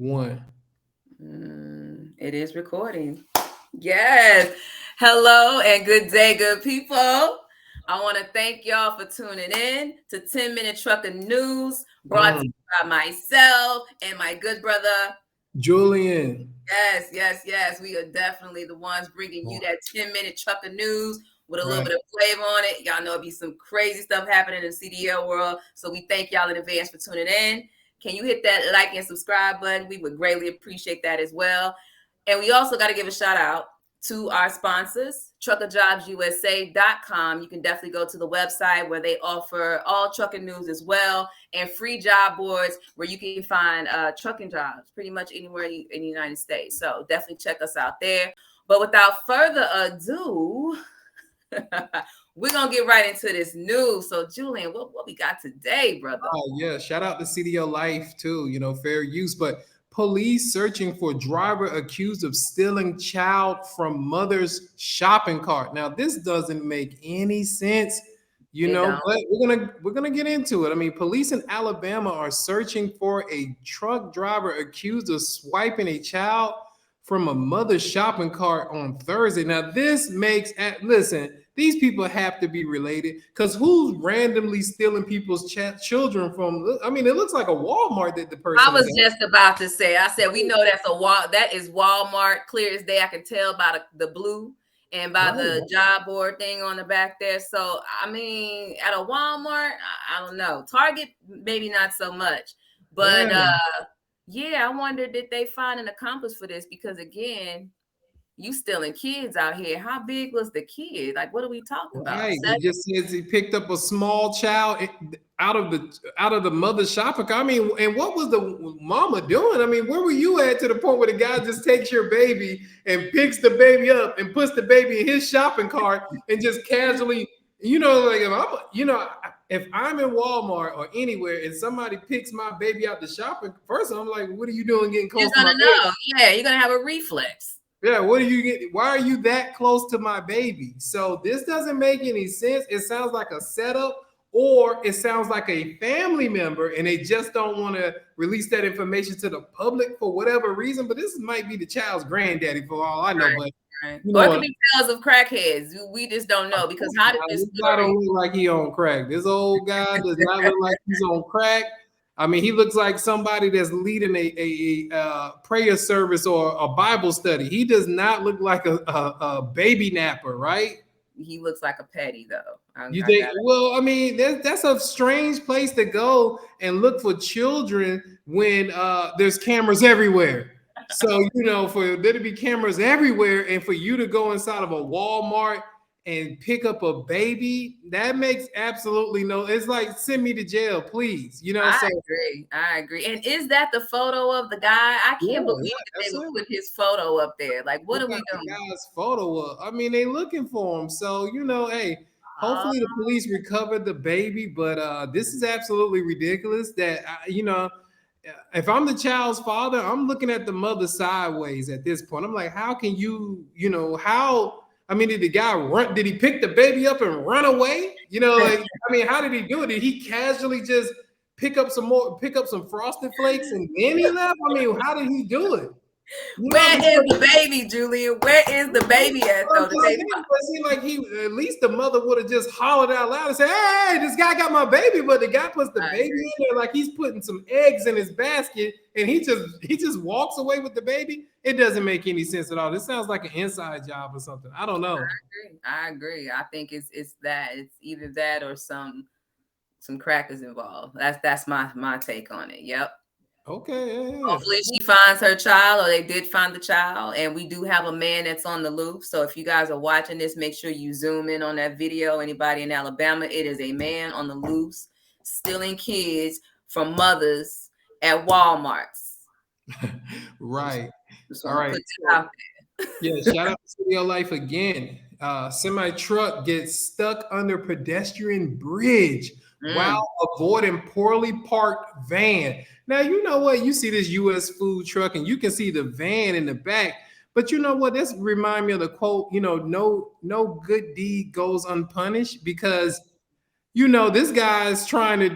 One. It is recording. Yes. Hello and good day, good people. I want to thank y'all for tuning in to 10 Minute Trucking News, brought to you by myself and my good brother. Julian. Yes. We are definitely the ones bringing you that 10-minute trucker news with a little bit of flavor on it. Y'all know it'll be some crazy stuff happening in the CDL world. So we thank y'all in advance for tuning in. Can you hit that like and subscribe button? We would greatly appreciate that as well. And we also got to give a shout out to our sponsors, truckerjobsusa.com. You can definitely go to the website where they offer all trucking news as well, and free job boards where you can find trucking jobs pretty much anywhere in the United States. So definitely check us out there. But without further ado, we're going to get right into this news. So, Julian, what we got today, brother? Oh, yeah. Shout out to CDL Life, too. Fair use. But police searching for driver accused of stealing child from mother's shopping cart. Now, this doesn't make any sense, but we're gonna get into it. I mean, police in Alabama are searching for a truck driver accused of swiping a child from a mother's shopping cart on Thursday. Now, this makes listen. These people have to be related, because who's randomly stealing people's children from? I mean, it looks like a Walmart that the person. I was just about to say. I said we know that's that is Walmart, clear as day. I can tell by the blue and by the job board thing on the back there. So I mean, at a Walmart, I don't know. Target, maybe not so much, but yeah, I wonder did they find an accomplice for this? Because again, you stealing kids out here. How big was the kid? Like, what are we talking about? Right. It just says he picked up a small child out of the mother's shopping cart. I mean, and what was the mama doing? I mean, where were you at to the point where the guy just takes your baby and picks the baby up and puts the baby in his shopping cart and just casually, like if I'm in Walmart or anywhere and somebody picks my baby out the shopping, first I'm like, what are you doing getting close to my baby? Yeah, you're gonna have a reflex. Yeah, what are you getting? Why are you that close to my baby? So this doesn't make any sense. It sounds like a setup, or it sounds like a family member, and they just don't want to release that information to the public for whatever reason. But this might be the child's granddaddy for all I know. Right. Or it could be tales of crackheads. We just don't know, because how did this guy don't look like he on crack? This old guy does not look like he's on crack. I mean, he looks like somebody that's leading a prayer service or a Bible study. He does not look like a baby napper, right? He looks like a petty, though. You think? Well, I mean, that's a strange place to go and look for children when there's cameras everywhere. So, for there to be cameras everywhere and for you to go inside of a Walmart and pick up a baby, that makes absolutely no. It's like, send me to jail, please. I agree. And is that the photo of the guy? I can't believe that they would put his photo up there. Like, what are we doing? The guy's photo up. I mean, they looking for him. So, hey, hopefully the police recovered the baby. But this is absolutely ridiculous. That if I'm the child's father, I'm looking at the mother sideways at this point. I'm like, how can you, how? I mean, did the guy run? Did he pick the baby up and run away? I mean, how did he do it? Did he casually just pick up some Frosted Flakes and then he left? I mean, how did he do it? Where is the baby, Julian? Where is the baby at, though? It seemed like at least the mother would have just hollered out loud and said, "Hey, this guy got my baby!" But the guy puts the baby in there like he's putting some eggs in his basket, and he just walks away with the baby. It doesn't make any sense at all. This sounds like an inside job or something. I don't know. I agree. I think it's that. It's either that or some crackers involved. That's my take on it. Yep. Okay. Yeah. Hopefully she finds her child, or they did find the child. And we do have a man that's on the loose. So if you guys are watching this, make sure you zoom in on that video. Anybody in Alabama, it is a man on the loose stealing kids from mothers at Walmarts. Right. All right. Yeah, shout out to CDL Life again. Semi truck gets stuck under pedestrian bridge while avoiding poorly parked van. Now, you know what? You see this U.S. food truck and you can see the van in the back. But you know what? This remind me of the quote, no good deed goes unpunished, because you know, this guy's trying to,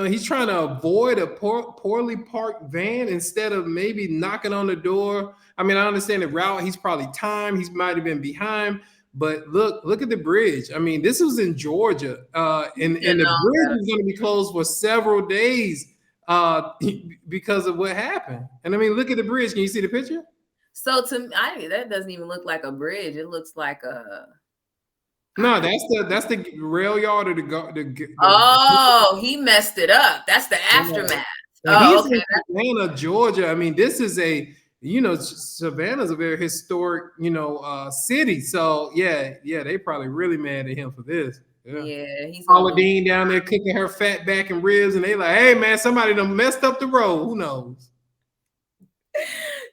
he's trying to avoid a poorly parked van instead of maybe knocking on the door. I mean, I understand the route. He's probably timed. He might have been behind. But look at the bridge. I mean, this was in Georgia, and the bridge is going to be closed for several days because of what happened. And I mean, look at the bridge. Can you see the picture? So to me, that doesn't even look like a bridge. It looks like a. No, that's the rail yard of Oh, he messed it up. That's the aftermath. Oh, he's in Savannah, Georgia. I mean, this is Savannah's a very historic, city. So yeah, they probably really mad at him for this. Yeah, he's Paula Deen down there cooking her fat back and ribs, and they like, hey man, somebody done messed up the road. Who knows?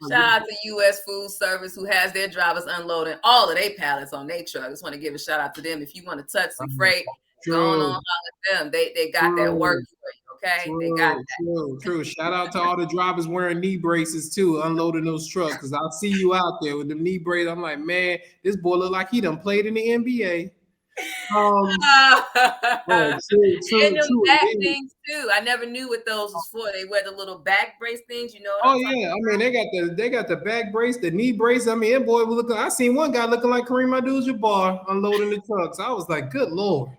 Shout out to U.S. Food Service, who has their drivers unloading all of their pallets on their truck. I just want to give a shout out to them. If you want to touch some freight, go on them. They got that work for you. Okay, they got that. True. Shout out to all the drivers wearing knee braces too, unloading those trucks. Because I see you out there with the knee brace. I'm like, man, this boy look like he done played in the NBA. And them back things too. I never knew what those was for. They wear the little back brace things, you know. Oh yeah, I mean they got the back brace, the knee brace. I mean, that boy was looking. I seen one guy looking like Kareem Abdul-Jabbar unloading the trucks. I was like, good lord,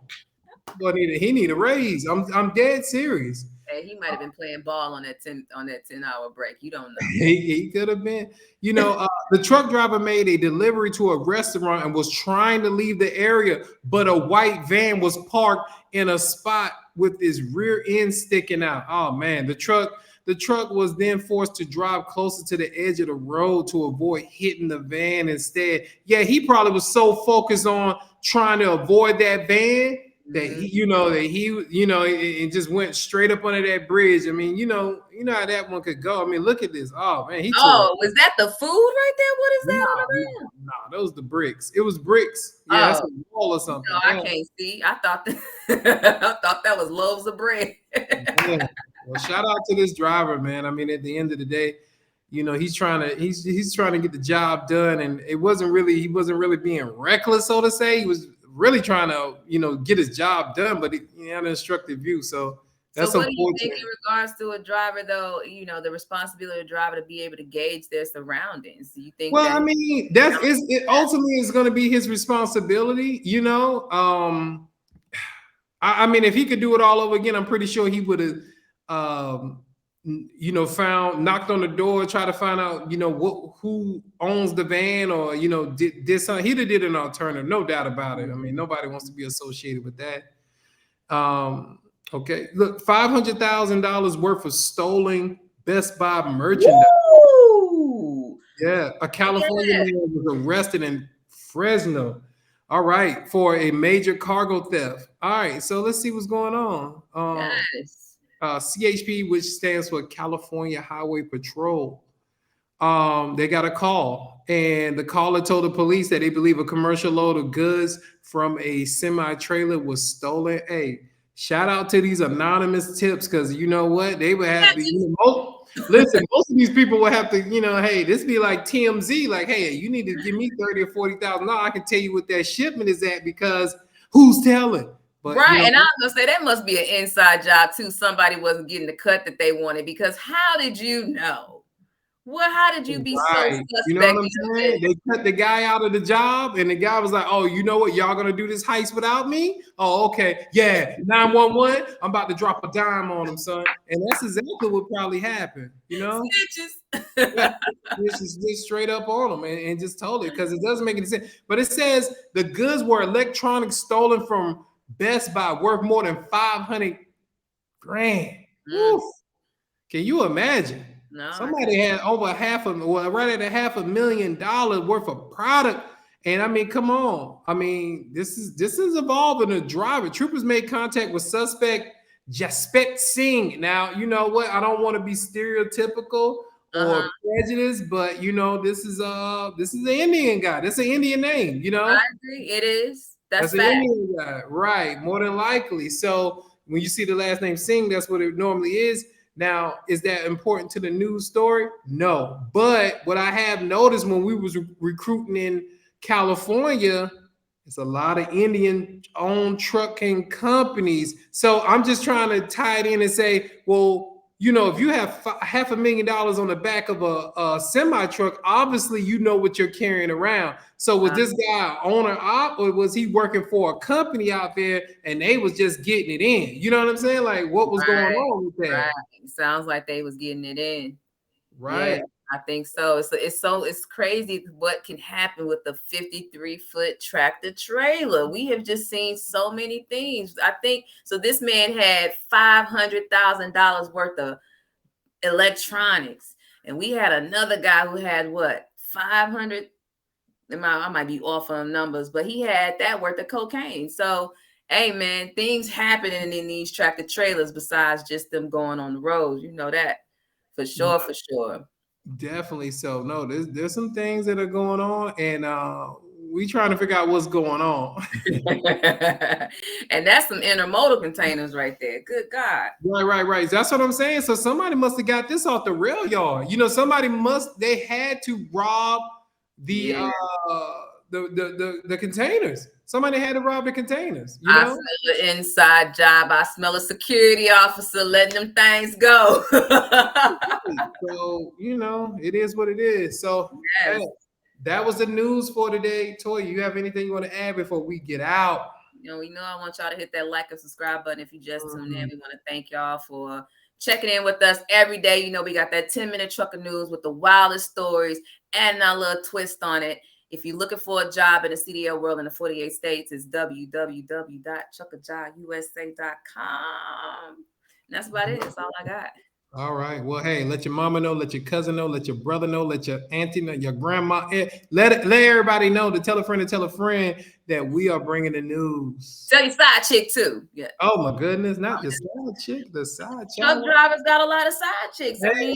boy, he need a raise. I'm dead serious. Hey, he might have been playing ball on that 10-hour break. You don't know. He could have been. The truck driver made a delivery to a restaurant and was trying to leave the area, but a white van was parked in a spot with its rear end sticking out. Oh man, the truck was then forced to drive closer to the edge of the road to avoid hitting the van instead. Yeah, he probably was so focused on trying to avoid that van that it just went straight up under that bridge. I mean, you know how that one could go. I mean, look at this. Oh man, was that the food right there? What is that on the ground? No, those the bricks. It was bricks. Yeah, that's a wall or something. No, I can't see. I thought that was loaves of bread. Yeah. Well, shout out to this driver, man. I mean, at the end of the day, he's trying to get the job done, and he wasn't really being reckless, so to say. He was really trying to, get his job done, but he had an instructive view. So that's what do you think in regards to a driver, though? The responsibility of the driver to be able to gauge their surroundings. Do you think? Well, I mean, it ultimately is going to be his responsibility. I mean, if he could do it all over again, I'm pretty sure he would have, knocked on the door, try to find out, who owns the van, or did something. He'd have did an alternative, no doubt about it. I mean, nobody wants to be associated with that. Okay, look, $500,000 worth of stolen Best Buy merchandise. Woo! Yeah, a California man was arrested in Fresno. All right, for a major cargo theft. All right, so let's see what's going on. Yes. CHP, which stands for California Highway Patrol, they got a call, and the caller told the police that they believe a commercial load of goods from a semi-trailer was stolen. Hey, shout out to these anonymous tips, because you know what? They would have to, listen, most of these people would have to, hey, this be like TMZ, like, hey, you need to give me $30,000 or $40,000. I can tell you what that shipment is at, because who's telling? But, right, and I was gonna say that must be an inside job too. Somebody wasn't getting the cut that they wanted, because how did you know? Well, how did you be so suspect? You know what I'm saying? They cut the guy out of the job, and the guy was like, "Oh, you know what? Y'all gonna do this heist without me? Oh, okay, yeah. 911. I'm about to drop a dime on him, son." And that's exactly what probably happened. Snitches. Just straight up on him and just told it, because it doesn't make any sense. But it says the goods were electronics stolen from Best Buy worth more than $500,000. Can you imagine? No, somebody had over right at $500,000 worth of product. And I mean, come on. I mean, this is involving a driver. Troopers made contact with suspect Jaspet Singh. Now, you know what? I don't want to be stereotypical or prejudiced, but this is an Indian guy. That's an Indian name, I agree. It is. That's an Indian guy, right? More than likely. So when you see the last name Singh, that's what it normally is. Now, is that important to the news story? No. But what I have noticed when we was recruiting in California, It's a lot of Indian-owned trucking companies. So I'm just trying to tie it in and say, well, you know, if you have $500,000 on the back of a semi truck, obviously you know what you're carrying around. So was this guy owner op, or was he working for a company out there and they was just getting it in? You know what I'm saying? Like, what was going on with that? Right. Sounds like they was getting it in. Right. Yeah, I think so. It's crazy what can happen with the 53-foot tractor trailer. We have just seen so many things. I think so. This man had $500,000 worth of electronics, and we had another guy who had what 500. I might be off on numbers, but he had that worth of cocaine. So, hey, man, things happening in these tractor trailers besides just them going on the roads. You know that. For sure, for sure. Definitely so. No, there's some things that are going on, and we trying to figure out what's going on. And that's some intermodal containers right there. Good God. Right. That's what I'm saying. So somebody must have got this off the rail yard. You know, they had to rob the the containers. Somebody had to rob the containers. You know? I smell an inside job. I smell a security officer letting them things go. So, you know, it is what it is. So yes. Hey, that was the news for today. Toy, you have anything you want to add before we get out? You know, I want y'all to hit that like and subscribe button if you just tuned in. We want to thank y'all for checking in with us every day. You know, we got that 10-minute trucker news with the wildest stories and a little twist on it. If you're looking for a job in the CDL world in the 48 states, it's www.truckerjobUSA.com. And that's about it. That's all I got. All right. Well, hey, let your mama know, let your cousin know, let your brother know, let your auntie know, your grandma. Let everybody know to tell a friend that we are bringing the news. Tell your side chick too. Yeah. Oh my goodness, not the side chick, the side chick. Truck drivers got a lot of side chicks. Hey, I mean,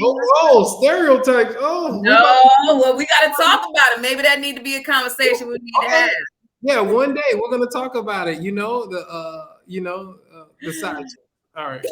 stereotypes. Oh no, well, we got to talk about it. Maybe that need to be a conversation we need to have. Yeah, one day we're gonna talk about it. You know, the side chick. All right.